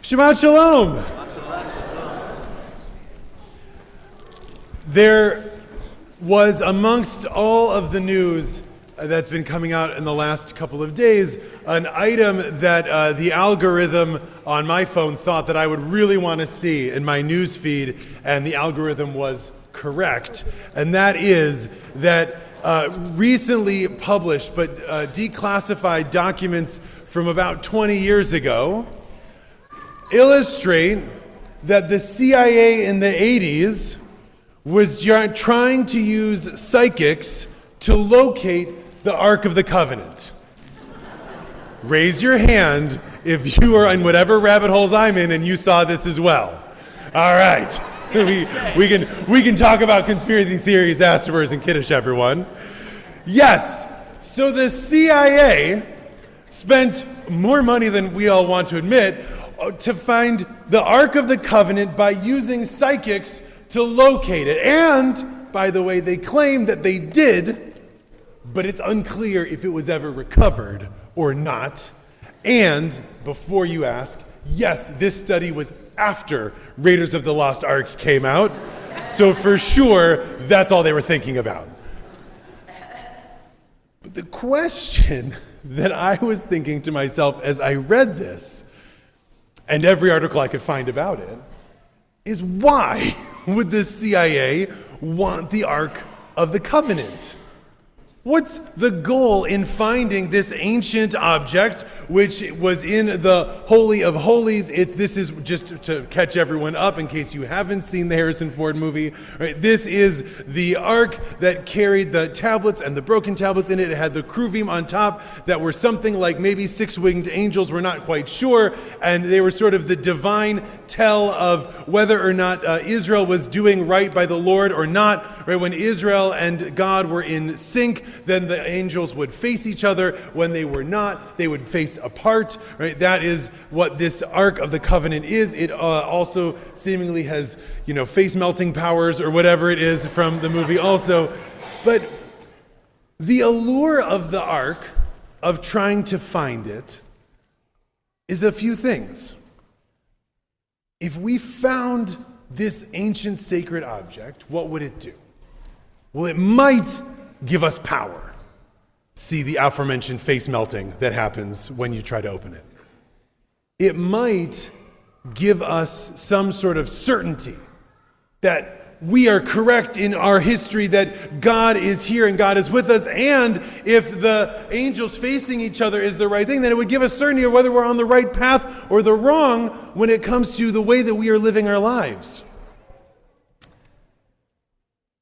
Shabbat Shalom. There was, amongst all of the news that's been coming out in the last couple of days, an item that the algorithm on my phone thought that I would really want to see in my news feed, and the algorithm was correct. And that is that recently published but declassified documents from about 20 years ago illustrate that the CIA in the 80s was trying to use psychics to locate the Ark of the Covenant. Raise your hand if you are in whatever rabbit holes I'm in and you saw this as well. All right. We can talk about conspiracy theories afterwards and kiddush everyone. Yes. So the CIA spent more money than we all want to admit to find the Ark of the Covenant by using psychics to locate it. And, by the way, they claim that they did, but it's unclear if it was ever recovered or not. And, before you ask, yes, this study was after Raiders of the Lost Ark came out. So for sure, that's all they were thinking about. But the question that I was thinking to myself as I read this, and every article I could find about it, is why would the CIA want the Ark of the Covenant? What's the goal in finding this ancient object, which was in the Holy of Holies? This is just to catch everyone up in case you haven't seen the Harrison Ford movie. Right? This is the ark that carried the tablets and the broken tablets in it. It had the cruvim on top that were something like maybe six-winged angels. We're not quite sure. And they were sort of the divine tell of whether or not Israel was doing right by the Lord or not. Right? When Israel and God were in sync, then the angels would face each other. When they were not, they would face apart. Right? That is what this Ark of the Covenant is. It also seemingly has, face melting powers or whatever it is from the movie also. But the allure of the Ark, of trying to find it, is a few things. If we found this ancient sacred object, what would it do? Well, it might give us power. See the aforementioned face melting that happens when you try to open it. It might give us some sort of certainty that we are correct in our history, that God is here and God is with us, and if the angels facing each other is the right thing, then it would give us certainty of whether we're on the right path or the wrong when it comes to the way that we are living our lives.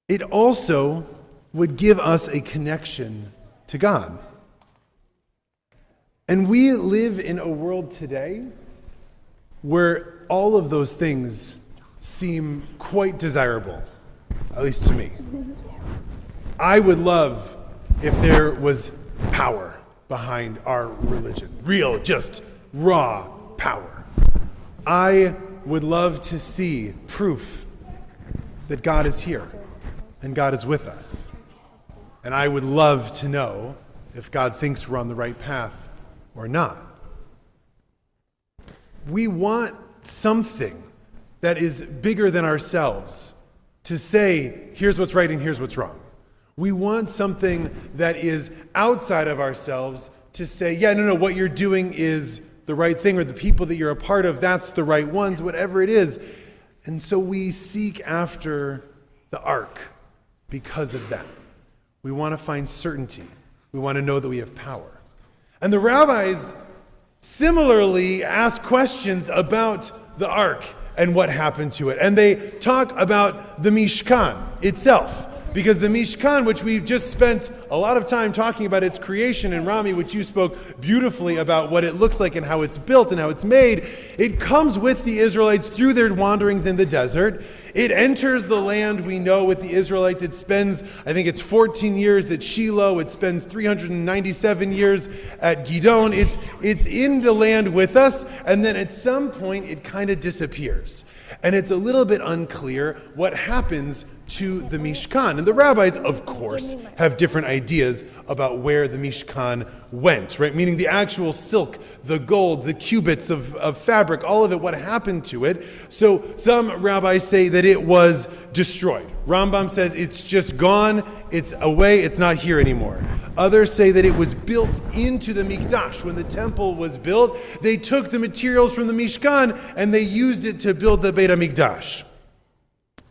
It also would give us a connection to God. And we live in a world today where all of those things seem quite desirable, at least to me. I would love if there was power behind our religion, real, just raw power. I would love to see proof that God is here and God is with us. And I would love to know if God thinks we're on the right path or not. We want something that is bigger than ourselves to say, here's what's right and here's what's wrong. We want something that is outside of ourselves to say, yeah, no, what you're doing is the right thing, or the people that you're a part of, that's the right ones, whatever it is. And so we seek after the ark because of that. We want to find certainty. We want to know that we have power. And the rabbis similarly ask questions about the ark and what happened to it. And they talk about the Mishkan itself. Because the Mishkan, which we've just spent a lot of time talking about its creation, and Rami, which you spoke beautifully about what it looks like and how it's built and how it's made, it comes with the Israelites through their wanderings in the desert. It enters the land, we know, with the Israelites. It spends, I think it's 14 years at Shiloh. It spends 397 years at Gidon. It's in the land with us, and then at some point it kind of disappears. And it's a little bit unclear what happens to the Mishkan. And the rabbis, of course, have different ideas about where the Mishkan went, right? Meaning the actual silk, the gold, the cubits of fabric, all of it, what happened to it. So some rabbis say that it was destroyed. Rambam says it's just gone, it's away, it's not here anymore. Others say that it was built into the Mikdash. When the temple was built, they took the materials from the Mishkan and they used it to build the Beit HaMikdash.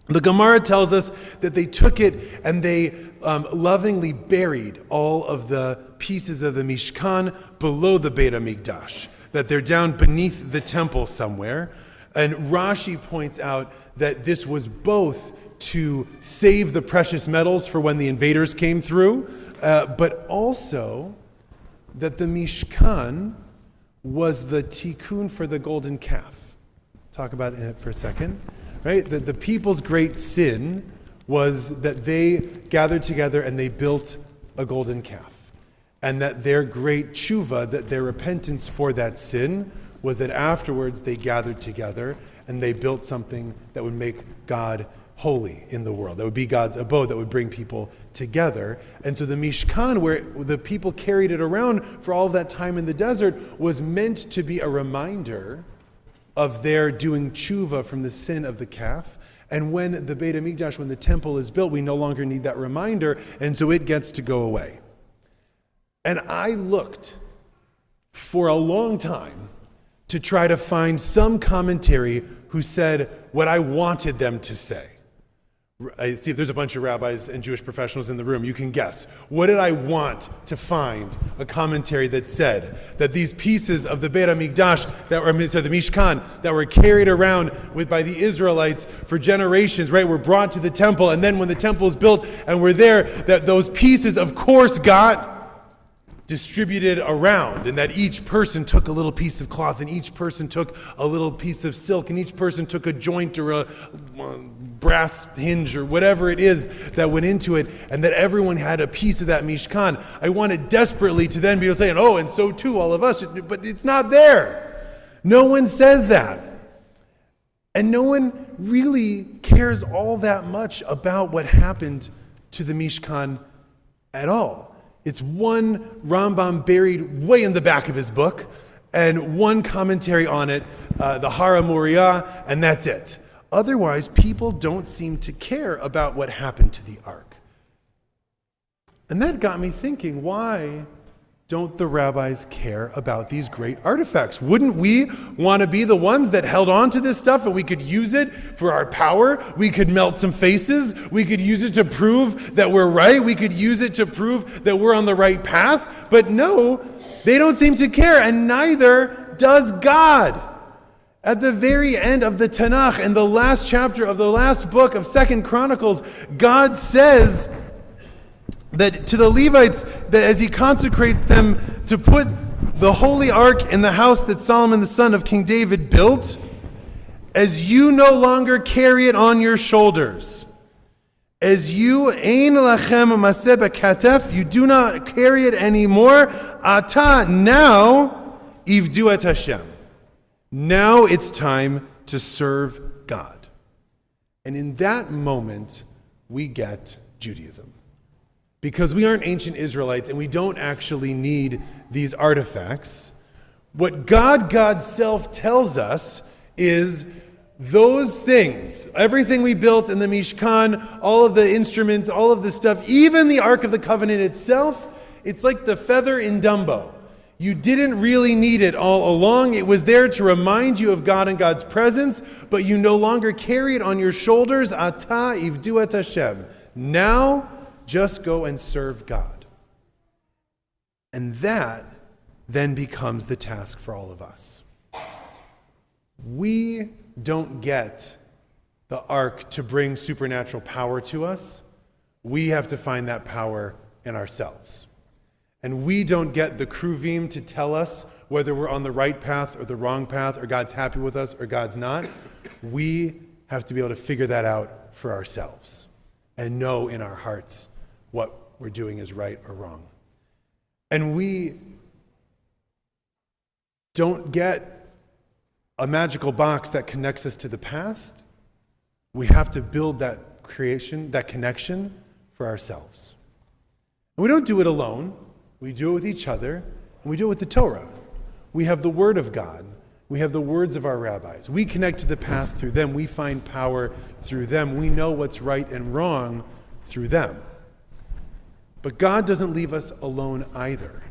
The Gemara tells us that they took it and they lovingly buried all of the pieces of the Mishkan below the Beit HaMikdash, that they're down beneath the temple somewhere. And Rashi points out that this was both to save the precious metals for when the invaders came through, but also that the Mishkan was the tikkun for the golden calf. Talk about it for a second. Right? The people's great sin was that they gathered together and they built a golden calf. And that their great tshuva, that their repentance for that sin, was that afterwards they gathered together and they built something that would make God holy in the world. That would be God's abode, that would bring people together. And so the Mishkan, where the people carried it around for all of that time in the desert, was meant to be a reminder of their doing tshuva from the sin of the calf. And when the Beit HaMikdash, when the temple is built, we no longer need that reminder, and so it gets to go away. And I looked for a long time to try to find some commentary who said what I wanted them to say. I see if there's a bunch of rabbis and Jewish professionals in the room. You can guess. What did I want to find? A commentary that said that these pieces of the Beit HaMikdash, the Mishkan, that were carried around by the Israelites for generations, right, were brought to the temple. And then when the temple was built and were there, that those pieces, of course, got distributed around, and that each person took a little piece of cloth, and each person took a little piece of silk, and each person took a joint or a brass hinge or whatever it is that went into it, and that everyone had a piece of that Mishkan. I wanted desperately to then be able to say, oh, and so too all of us, but it's not there. No one says that. And no one really cares all that much about what happened to the Mishkan at all. It's one Rambam buried way in the back of his book, and one commentary on it, the Hara Moriah, and that's it. Otherwise, people don't seem to care about what happened to the ark. And that got me thinking, why don't the rabbis care about these great artifacts? Wouldn't we want to be the ones that held on to this stuff and we could use it for our power? We could melt some faces. We could use it to prove that we're right. We could use it to prove that we're on the right path. But no, they don't seem to care, and neither does God. At the very end of the Tanakh, in the last chapter of the last book of 2 Chronicles, God says that to the Levites, that as he consecrates them to put the holy ark in the house that Solomon the son of King David built, as you no longer carry it on your shoulders, as you ein lachem maseh bekatef, you do not carry it anymore. Ata, now ivdu et Hashem. Now it's time to serve God. And in that moment, we get Judaism. Because we aren't ancient Israelites and we don't actually need these artifacts. What God's self tells us is those things, everything we built in the Mishkan, all of the instruments, all of the stuff, even the Ark of the Covenant itself, it's like the feather in Dumbo. You didn't really need it all along. It was there to remind you of God and God's presence, but you no longer carry it on your shoulders. Ata ivdu et Hashem. Now, just go and serve God. And that then becomes the task for all of us. We don't get the ark to bring supernatural power to us. We have to find that power in ourselves. And we don't get the Kruvim to tell us whether we're on the right path or the wrong path, or God's happy with us or God's not. We have to be able to figure that out for ourselves and know in our hearts what we're doing is right or wrong. And we don't get a magical box that connects us to the past. We have to build that creation, that connection for ourselves. And we don't do it alone. We do it with each other, and we do it with the Torah. We have the Word of God. We have the words of our rabbis. We connect to the past through them. We find power through them. We know what's right and wrong through them. But God doesn't leave us alone either.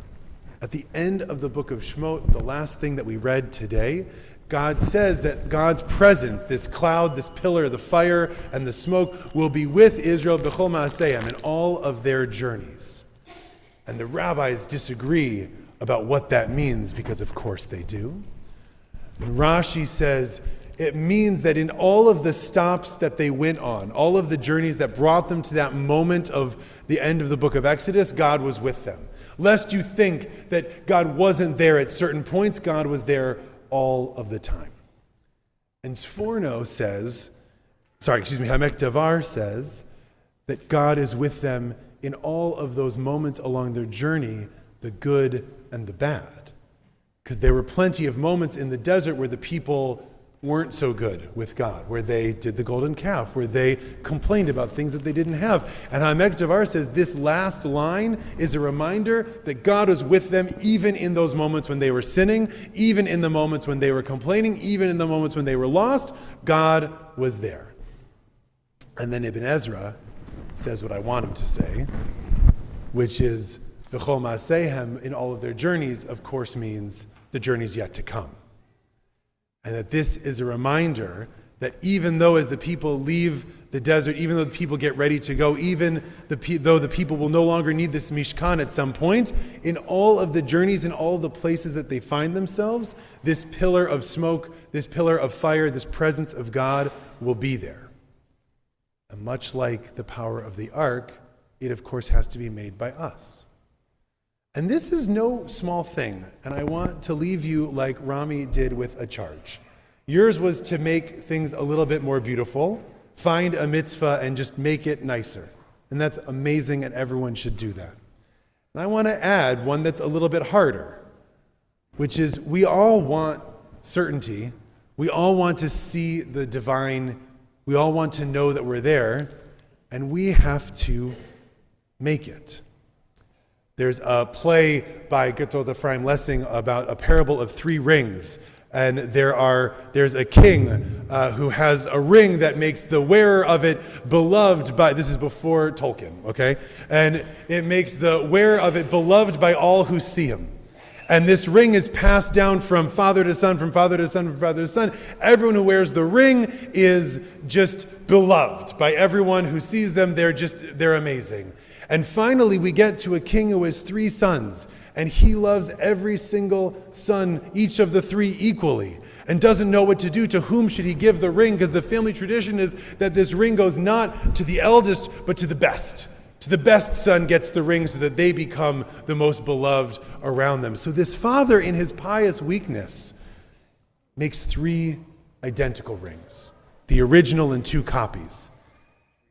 At the end of the book of Shemot, the last thing that we read today, God says that God's presence, this cloud, this pillar, the fire, and the smoke will be with Israel b'chol ma'aseihem in all of their journeys. And the rabbis disagree about what that means because, of course, they do. And Rashi says it means that in all of the stops that they went on, all of the journeys that brought them to that moment of the end of the book of Exodus, God was with them. Lest you think that God wasn't there at certain points, God was there all of the time. And Hamek Davar says that God is with them in all of those moments along their journey, the good and the bad. Because there were plenty of moments in the desert where the people weren't so good with God, where they did the golden calf, where they complained about things that they didn't have. And Hamek Davar says this last line is a reminder that God was with them even in those moments when they were sinning, even in the moments when they were complaining, even in the moments when they were lost, God was there. And then Ibn Ezra says what I want him to say, which is, V'chol ma'aseihem, in all of their journeys, of course means the journeys yet to come. And that this is a reminder that even though as the people leave the desert, even though the people get ready to go, even though the people will no longer need this Mishkan at some point, in all of the journeys, in all of the places that they find themselves, this pillar of smoke, this pillar of fire, this presence of God will be there. And much like the power of the ark, it of course has to be made by us. And this is no small thing, and I want to leave you like Rami did with a charge. Yours was to make things a little bit more beautiful, find a mitzvah and just make it nicer. And that's amazing, and everyone should do that. And I want to add one that's a little bit harder, which is we all want certainty. We all want to see the divine. We all want to know that we're there, and we have to make it. There's a play by Gertrude Ephraim Lessing about a parable of 3 rings. And there's a king who has a ring that makes the wearer of it beloved by, this is before Tolkien, okay? And it makes the wearer of it beloved by all who see him. And this ring is passed down from father to son, from father to son, from father to son. Everyone who wears the ring is just beloved by everyone who sees them. They're amazing. And finally, we get to a king who has 3 sons, and he loves every single son, each of the 3 equally, and doesn't know what to do. To whom should he give the ring? Because the family tradition is that this ring goes not to the eldest, but to the best. To the best son gets the ring so that they become the most beloved around them. So this father, in his pious weakness, makes 3 identical rings, the original and 2 copies.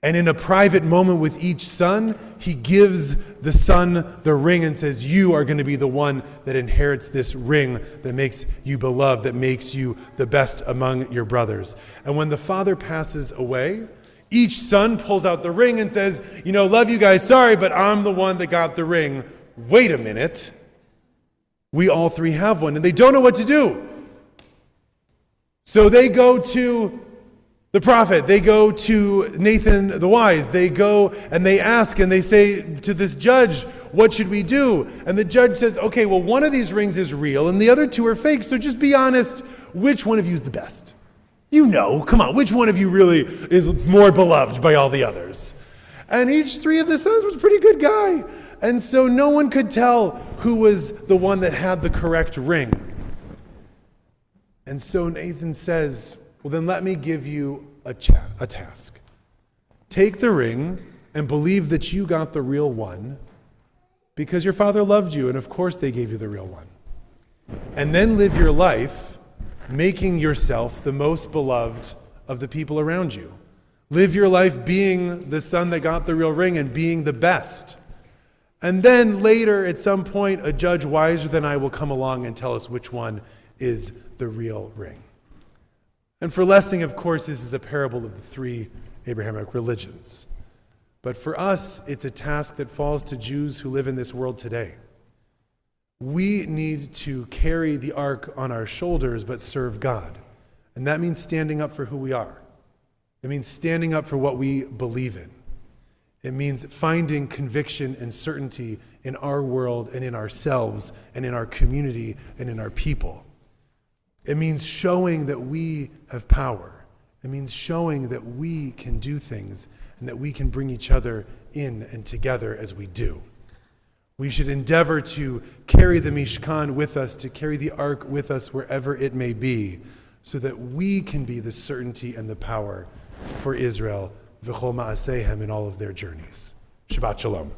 And in a private moment with each son, he gives the son the ring and says, you are going to be the one that inherits this ring that makes you beloved, that makes you the best among your brothers. And when the father passes away, each son pulls out the ring and says, love you guys, sorry, but I'm the one that got the ring. Wait a minute. We all 3 have one, and they don't know what to do. So they go to the prophet, they go to Nathan the wise, they go and they ask and they say to this judge, what should we do? And the judge says, okay, well, one of these rings is real and the other 2 are fake, so just be honest, which one of you is the best? Come on, which one of you really is more beloved by all the others? And each 3 of the sons was a pretty good guy. And so no one could tell who was the one that had the correct ring. And so Nathan says, well, then let me give you a task. Take the ring and believe that you got the real one because your father loved you, and of course they gave you the real one. And then live your life making yourself the most beloved of the people around you. Live your life being the son that got the real ring and being the best. And then later, at some point, a judge wiser than I will come along and tell us which one is the real ring. And for Lessing, of course, this is a parable of the 3 Abrahamic religions. But for us, it's a task that falls to Jews who live in this world today. We need to carry the ark on our shoulders, but serve God. And that means standing up for who we are. It means standing up for what we believe in. It means finding conviction and certainty in our world and in ourselves and in our community and in our people. It means showing that we have power. It means showing that we can do things and that we can bring each other in and together as we do. We should endeavor to carry the Mishkan with us, to carry the ark with us wherever it may be, so that we can be the certainty and the power for Israel, v'chol ma'asehem, in all of their journeys. Shabbat Shalom.